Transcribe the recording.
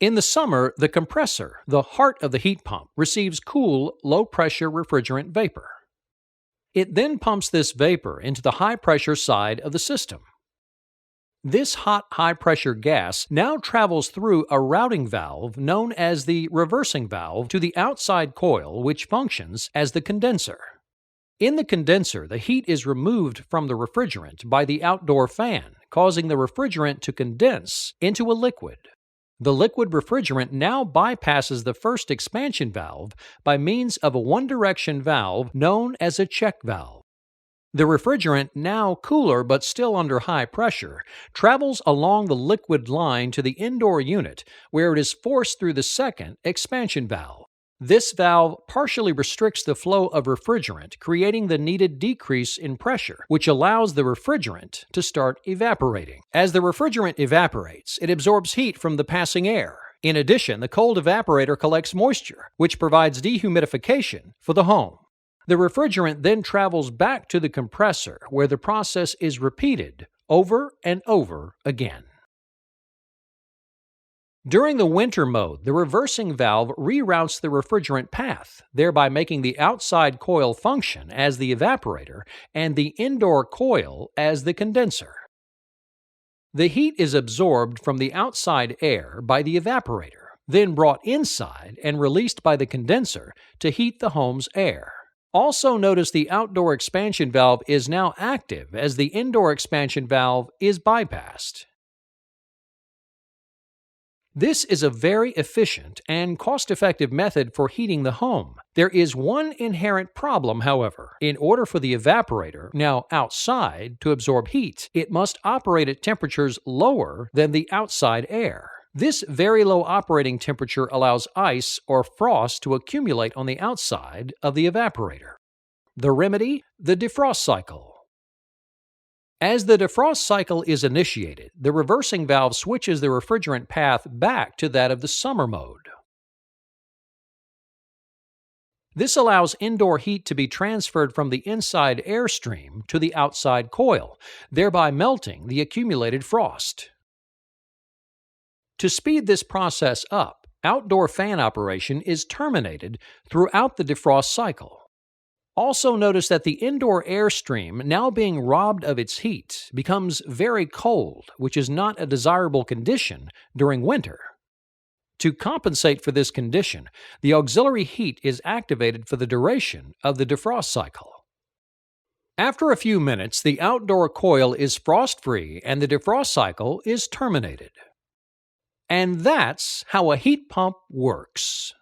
In the summer, the compressor, the heart of the heat pump, receives cool, low-pressure refrigerant vapor. It then pumps this vapor into the high-pressure side of the system. This hot, high-pressure gas now travels through a routing valve known as the reversing valve to the outside coil, which functions as the condenser. In the condenser, the heat is removed from the refrigerant by the outdoor fan, causing the refrigerant to condense into a liquid. The liquid refrigerant now bypasses the first expansion valve by means of a one-direction valve known as a check valve. The refrigerant, now cooler but still under high pressure, travels along the liquid line to the indoor unit where it is forced through the second expansion valve. This valve partially restricts the flow of refrigerant, creating the needed decrease in pressure, which allows the refrigerant to start evaporating. As the refrigerant evaporates, it absorbs heat from the passing air. In addition, the cold evaporator collects moisture, which provides dehumidification for the home. The refrigerant then travels back to the compressor, where the process is repeated over and over again. During the winter mode, the reversing valve reroutes the refrigerant path, thereby making the outside coil function as the evaporator and the indoor coil as the condenser. The heat is absorbed from the outside air by the evaporator, then brought inside and released by the condenser to heat the home's air. Also notice the outdoor expansion valve is now active as the indoor expansion valve is bypassed. This is a very efficient and cost-effective method for heating the home. There is one inherent problem, however. In order for the evaporator, now outside, to absorb heat, it must operate at temperatures lower than the outside air. This very low operating temperature allows ice or frost to accumulate on the outside of the evaporator. The remedy? The defrost cycle. As the defrost cycle is initiated, the reversing valve switches the refrigerant path back to that of the summer mode. This allows indoor heat to be transferred from the inside airstream to the outside coil, thereby melting the accumulated frost. To speed this process up, outdoor fan operation is terminated throughout the defrost cycle. Also notice that the indoor airstream, now being robbed of its heat, becomes very cold, which is not a desirable condition during winter. To compensate for this condition, the auxiliary heat is activated for the duration of the defrost cycle. After a few minutes, the outdoor coil is frost-free and the defrost cycle is terminated. And that's how a heat pump works.